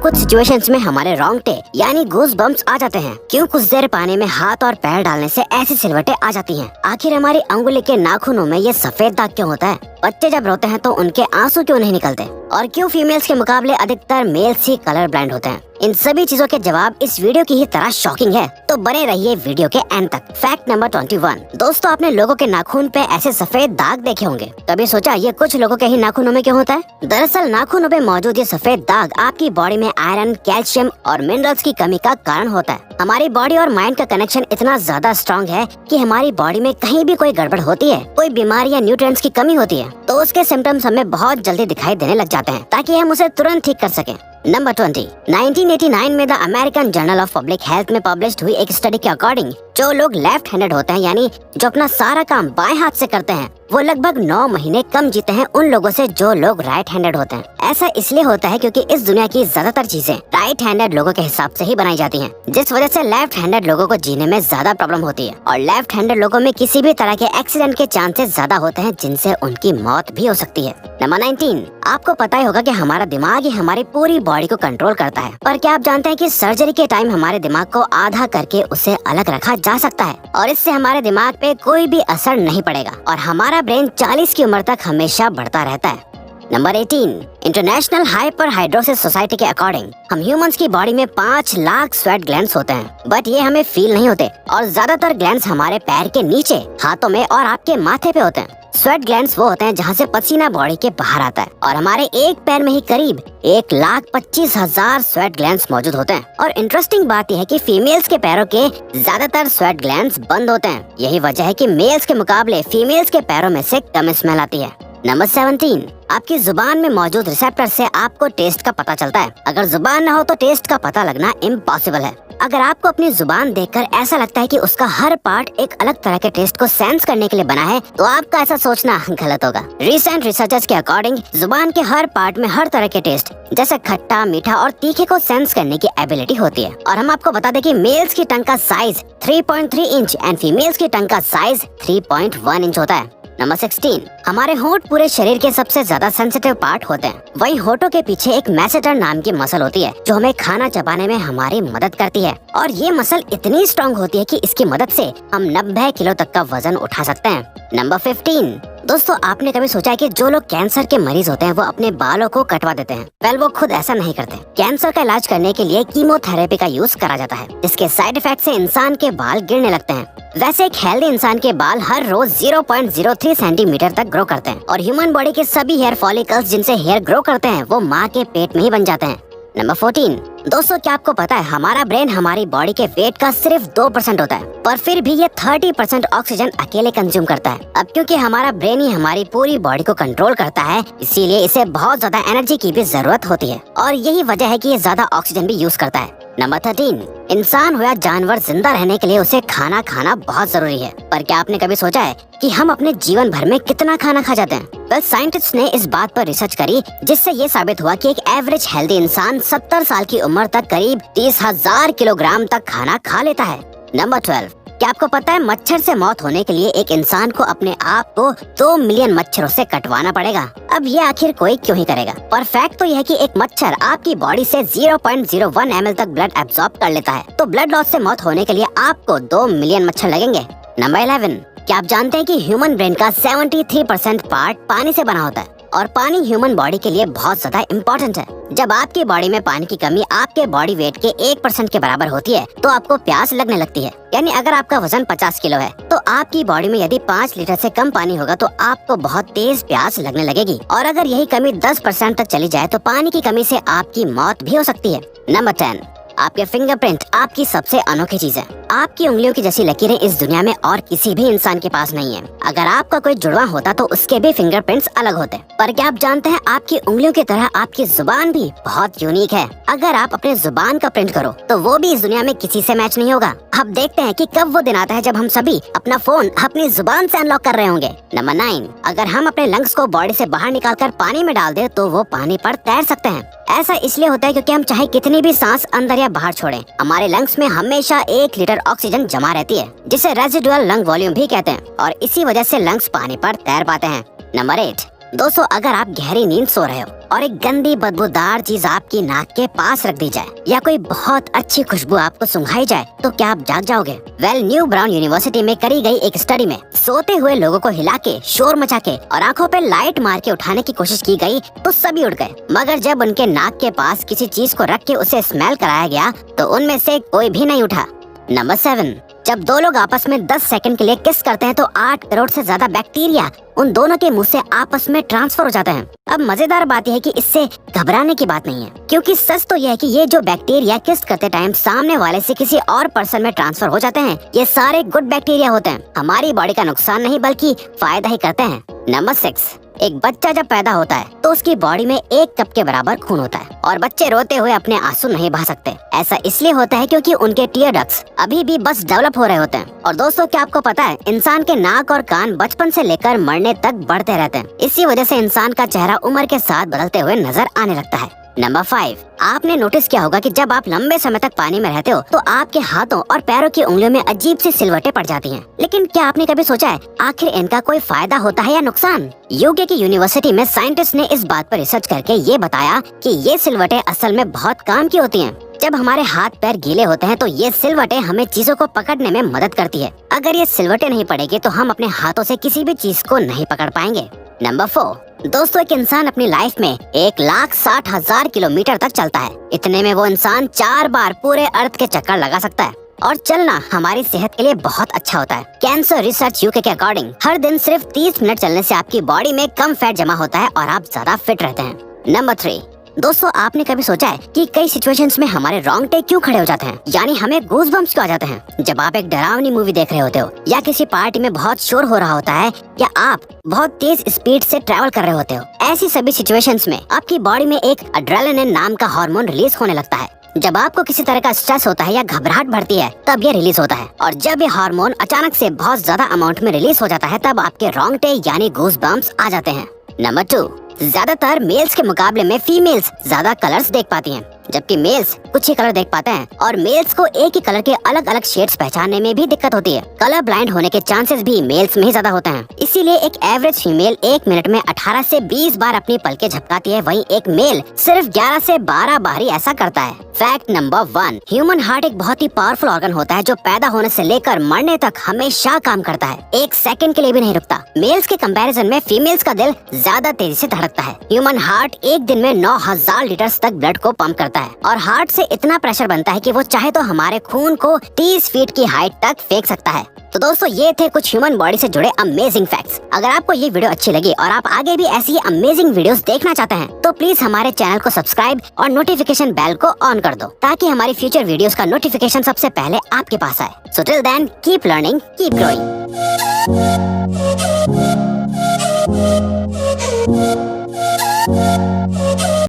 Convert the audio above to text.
कुछ सिचुएशंस में हमारे रोंगटे यानी गूज बम्प्स आ जाते हैं। क्यों कुछ देर पानी में हाथ और पैर डालने से ऐसी सिलवटें आ जाती हैं? आखिर हमारी अंगुली के नाखूनों में ये सफेद दाग क्यों होता है? बच्चे जब रोते हैं तो उनके आंसू क्यों नहीं निकलते? और क्यों फीमेल्स के मुकाबले अधिकतर मेल्स ही कलर ब्लाइंड होते हैं? इन सभी चीजों के जवाब इस वीडियो की ही तरह शॉकिंग है, तो बने रहिए वीडियो के एंड तक। Fact number 21। दोस्तों, आपने लोगों के नाखून पे ऐसे सफेद दाग देखे होंगे। कभी सोचा ये कुछ लोगों के ही नाखूनों में क्यों होता है? दरअसल नाखूनों पे मौजूद ये सफेद दाग आपकी बॉडी में आयरन, कैल्शियम और मिनरल्स की कमी का कारण होता है। हमारी बॉडी और माइंड का कनेक्शन इतना ज्यादा स्ट्रॉन्ग है कि हमारी बॉडी में कहीं भी कोई गड़बड़ होती है, कोई बीमारी या न्यूट्रिएंट्स की कमी होती है, तो उसके सिम्टम्स हमें बहुत जल्दी दिखाई देने लग जाते हैं, ताकि हम उसे तुरंत ठीक कर सकें। नंबर 20। 1989 में the American journal of public health में पब्लिश्ड हुई एक स्टडी के अकॉर्डिंग जो लोग लेफ्ट हैंडेड होते हैं, यानी जो अपना सारा काम बाएं हाथ से करते हैं, वो लगभग 9 महीने कम जीते हैं उन लोगों से जो लोग राइट हैंडेड होते हैं। ऐसा इसलिए होता है क्योंकि इस दुनिया की ज्यादातर चीजें राइट हैंडेड लोगों के हिसाब से ही बनाई जाती हैं, जिस वजह से लेफ्ट हैंडेड लोगों को जीने में ज्यादा प्रॉब्लम होती है। और लेफ्ट हैंडेड लोगों में किसी भी तरह के एक्सीडेंट के चांसेस ज्यादा होते हैं, जिनसे उनकी मौत भी हो सकती है। नंबर 19। आपको पता ही होगा कि हमारा दिमाग ही हमारी पूरी बॉडी को कंट्रोल करता है, पर क्या आप जानते हैं कि सर्जरी के टाइम हमारे दिमाग को आधा करके उसे अलग रखा जा सकता है और इससे हमारे दिमाग पे कोई भी असर नहीं पड़ेगा और हमारा ब्रेन 40 की उम्र तक हमेशा बढ़ता रहता है। नंबर 18। इंटरनेशनल हाइपरहाइड्रोसिस सोसाइटी के अकॉर्डिंग हम ह्यूमंस की बॉडी में 5 लाख स्वेट ग्लैंड्स होते हैं, बट ये हमें फील नहीं होते और ज्यादातर ग्लैंड्स हमारे पैर के नीचे, हाथों में और आपके माथे पे होते हैं। स्वेट ग्लैंड्स वो होते हैं जहाँ से पसीना बॉडी के बाहर आता है और हमारे एक पैर में ही करीब 1,25,000 स्वेट ग्लैंड्स मौजूद होते हैं। और इंटरेस्टिंग बात यह है कि फीमेल्स के पैरों के ज्यादातर स्वेट ग्लैंड्स बंद होते हैं। यही वजह है कि मेल्स के मुकाबले फीमेल्स के पैरों में से कम स्मेल आती है। नंबर 17। आपकी जुबान में मौजूद रिसेप्टर से आपको टेस्ट का पता चलता है। अगर जुबान न हो तो टेस्ट का पता लगना इम्पॉसिबल है। अगर आपको अपनी जुबान देखकर ऐसा लगता है कि उसका हर पार्ट एक अलग तरह के टेस्ट को सेंस करने के लिए बना है, तो आपका ऐसा सोचना गलत होगा। रिसेंट रिसर्चर्स के अकॉर्डिंग जुबान के हर पार्ट में हर तरह के टेस्ट जैसे खट्टा, मीठा और तीखे को सेंस करने की एबिलिटी होती है। और हम आपको बता दें कि मेल्स की टंग का साइज 3.3 इंच एंड फीमेल्स की टंग का साइज 3.1 इंच होता है। नंबर 16। हमारे होंठ पूरे शरीर के सबसे ज्यादा सेंसिटिव पार्ट होते हैं। वहीं होठों के पीछे एक मैसेटर नाम की मसल होती है जो हमें खाना चबाने में हमारी मदद करती है और ये मसल इतनी स्ट्रॉन्ग होती है कि इसकी मदद से हम 90 किलो तक का वजन उठा सकते हैं। नंबर 15। दोस्तों, आपने कभी सोचा है कि जो लोग कैंसर के मरीज होते हैं वो अपने बालों को कटवा देते हैं? वेल, वो खुद ऐसा नहीं करते। कैंसर का इलाज करने के लिए कीमोथेरेपी का यूज करा जाता है, जिसके साइड इफेक्ट से इंसान के बाल गिरने लगते हैं। वैसे एक हेल्दी इंसान के बाल हर रोज 0.03 सेंटीमीटर तक ग्रो करते हैं और ह्यूमन बॉडी के सभी हेयर फॉलिकल्स जिनसे हेयर ग्रो करते हैं वो माँ के पेट में ही बन जाते हैं। नंबर 14। दोस्तों, क्या आपको पता है हमारा ब्रेन हमारी बॉडी के वेट का सिर्फ 2% होता है, पर फिर भी ये 30% ऑक्सीजन अकेले कंज्यूम करता है। अब क्योंकि हमारा ब्रेन ही हमारी पूरी बॉडी को कंट्रोल करता है, इसीलिए इसे बहुत ज्यादा एनर्जी की भी जरूरत होती है और यही वजह है कि ये ज्यादा ऑक्सीजन भी यूज करता है। नंबर 13। इंसान हो या जानवर, जिंदा रहने के लिए उसे खाना खाना बहुत जरूरी है, पर क्या आपने कभी सोचा है कि हम अपने जीवन भर में कितना खाना खा जाते हैं? वेल, साइंटिस्ट ने इस बात पर रिसर्च करी जिससे ये साबित हुआ कि एक एवरेज हेल्दी इंसान 70 साल की उम्र तक करीब 30,000 किलोग्राम तक खाना खा लेता है। नंबर 12। क्या आपको पता है मच्छर से मौत होने के लिए एक इंसान को अपने आप को 2 मिलियन मच्छरों से कटवाना पड़ेगा? अब ये आखिर कोई क्यों ही करेगा? पर फैक्ट तो यह है कि एक मच्छर आपकी बॉडी से 0.01 ml तक ब्लड एब्जॉर्ब कर लेता है, तो ब्लड लॉस से मौत होने के लिए आपको 2 मिलियन मच्छर लगेंगे। नंबर 11। क्या आप जानते हैं कि ह्यूमन ब्रेन का 73% पार्ट पानी से बना होता है और पानी ह्यूमन बॉडी के लिए बहुत ज्यादा इम्पोर्टेंट है। जब आपकी बॉडी में पानी की कमी आपके बॉडी वेट के 1% के बराबर होती है तो आपको प्यास लगने लगती है। यानी अगर आपका वजन 50 किलो है तो आपकी बॉडी में यदि 5 लीटर से कम पानी होगा तो आपको बहुत तेज प्यास लगने लगेगी और अगर यही कमी 10% तक चली जाए तो पानी की कमी से आपकी मौत भी हो सकती है। नंबर 10। आपके फिंगरप्रिंट आपकी सबसे अनोखी चीज है। आपकी उंगलियों की जैसी लकीरें इस दुनिया में और किसी भी इंसान के पास नहीं है। अगर आपका कोई जुड़वा होता तो उसके भी फिंगरप्रिंट्स अलग होते। पर क्या आप जानते हैं आपकी उंगलियों की तरह आपकी जुबान भी बहुत यूनिक है। अगर आप अपने जुबान का प्रिंट करो तो वो भी इस दुनिया में किसी से मैच नहीं होगा। अब देखते हैं कि कब वो दिन आता है जब हम सभी अपना फोन अपनी जुबान से अनलॉक कर रहे होंगे। नंबर 9। अगर हम अपने लंग्स को बॉडी से बाहर निकालकर पानी में डाल दे तो वो पानी पर तैर सकते हैं। ऐसा इसलिए होता है क्योंकि हम चाहे कितनी भी सांस अंदर या बाहर छोड़ें, हमारे लंग्स में हमेशा 1 लीटर ऑक्सीजन जमा रहती है, जिसे रेजिडुअल लंग वॉल्यूम भी कहते हैं और इसी वजह से लंग्स पानी पर तैर पाते हैं। नंबर 8। दोस्तों अगर आप गहरी नींद सो रहे हो और एक गंदी बदबूदार चीज आपकी नाक के पास रख दी जाए या कोई बहुत अच्छी खुशबू आपको सुंघाई जाए तो क्या आप जाग जाओगे? वेल, न्यू ब्राउन यूनिवर्सिटी में करी गई एक स्टडी में सोते हुए लोगों को हिला के, शोर मचा के और आंखों पे लाइट मार के उठाने की कोशिश की गई तो सभी उठ गए, मगर जब उनके नाक के पास किसी चीज को रख के उसे स्मेल कराया गया तो उनमें से कोई भी नहीं उठा। नंबर 7, जब दो लोग आपस में 10 सेकंड के लिए किस करते हैं तो 8 करोड़ से ज्यादा बैक्टीरिया उन दोनों के मुंह से आपस में ट्रांसफर हो जाते हैं। अब मजेदार बात यह है कि इससे घबराने की बात नहीं है, क्योंकि सच तो यह है कि ये जो बैक्टीरिया किस करते टाइम सामने वाले से किसी और पर्सन में ट्रांसफर हो जाते हैं, ये सारे गुड बैक्टीरिया होते हैं, हमारी बॉडी का नुकसान नहीं बल्कि फायदा ही करते हैं। नंबर 6, एक बच्चा जब पैदा होता है तो उसकी बॉडी में 1 कप के बराबर खून होता है और बच्चे रोते हुए अपने आंसू नहीं बहा सकते। ऐसा इसलिए होता है क्योंकि उनके टीयर डक्ट्स अभी भी बस डेवलप हो रहे होते हैं। और दोस्तों क्या आपको पता है, इंसान के नाक और कान बचपन से लेकर मरने तक बढ़ते रहते हैं। इसी वजह से इंसान का चेहरा उम्र के साथ बदलते हुए नजर आने लगता है। नंबर 5, आपने नोटिस किया होगा कि जब आप लंबे समय तक पानी में रहते हो तो आपके हाथों और पैरों की उंगलियों में अजीब सी सिलवटें पड़ जाती हैं। लेकिन क्या आपने कभी सोचा है आखिर इनका कोई फायदा होता है या नुकसान? यूके की यूनिवर्सिटी में साइंटिस्ट ने इस बात पर रिसर्च करके ये बताया कि ये सिलवटें असल में बहुत काम की होती हैं। जब हमारे हाथ पैर गीले होते हैं तो ये सिलवटें हमें चीजों को पकड़ने में मदद करती है। अगर ये सिलवटें नहीं पड़ेगी तो हम अपने हाथों से किसी भी चीज को नहीं पकड़ पाएंगे। नंबर 4, दोस्तों एक इंसान अपनी लाइफ में 1,60,000 किलोमीटर तक चलता है। इतने में वो इंसान 4 बार पूरे अर्थ के चक्कर लगा सकता है। और चलना हमारी सेहत के लिए बहुत अच्छा होता है। कैंसर रिसर्च यूके के अकॉर्डिंग हर दिन सिर्फ 30 मिनट चलने से आपकी बॉडी में कम फैट जमा होता है और आप ज्यादा फिट रहते हैं। नंबर 3, दोस्तों आपने कभी सोचा है कि कई सिचुएशंस में हमारे रोंगटे क्यों खड़े हो जाते हैं, यानी हमें गूज बम्प्स क्यों आ जाते हैं? जब आप एक डरावनी मूवी देख रहे होते हो या किसी पार्टी में बहुत शोर हो रहा होता है या आप बहुत तेज स्पीड से ट्रैवल कर रहे होते हो, ऐसी सभी सिचुएशंस में आपकी बॉडी में एक एड्रेनालिन नाम का हार्मोन रिलीज होने लगता है। जब आपको किसी तरह का स्ट्रेस होता है या घबराहट बढ़ती है तब ये रिलीज होता है, और जब ये हार्मोन अचानक से बहुत ज्यादा अमाउंट में रिलीज हो जाता है तब आपके रोंगटे यानी गूज बम्प्स आ जाते हैं। नंबर 2, ज्यादातर मेल्स के मुकाबले में फीमेल्स ज्यादा कलर्स देख पाती हैं, जबकि मेल्स कुछ ही कलर देख पाते हैं। और मेल्स को एक ही कलर के अलग अलग शेड्स पहचानने में भी दिक्कत होती है। कलर ब्लाइंड होने के चांसेस भी मेल्स में ही ज्यादा होते हैं। इसीलिए एक एवरेज फीमेल 1 मिनट में 18 से 20 बार अपनी पलकें झपकाती है, वहीं एक मेल सिर्फ 11 से 12 बार ही ऐसा करता है। फैक्ट नंबर 1, ह्यूमन हार्ट एक बहुत ही पावरफुल ऑर्गन होता है जो पैदा होने से लेकर मरने तक हमेशा काम करता है, 1 सेकंड के लिए भी नहीं रुकता। मेल्स के कंपैरिजन में फीमेल्स का दिल ज्यादा तेजी से धड़कता है। ह्यूमन हार्ट एक दिन में 9,000 लीटर तक ब्लड को पंप करता है और हार्ट से इतना प्रेशर बनता है कि वो चाहे तो हमारे खून को 30 फीट की हाइट तक फेंक सकता है। तो दोस्तों ये थे कुछ ह्यूमन बॉडी से जुड़े अमेजिंग फैक्ट्स। अगर आपको ये वीडियो अच्छी लगी और आप आगे भी ऐसी ही अमेजिंग वीडियोस देखना चाहते हैं तो प्लीज हमारे चैनल को सब्सक्राइब और नोटिफिकेशन बेल को ऑन कर दो, ताकि हमारी फ्यूचर वीडियोस का नोटिफिकेशन सबसे पहले आपके पास आए। So till then keep learning, keep growing.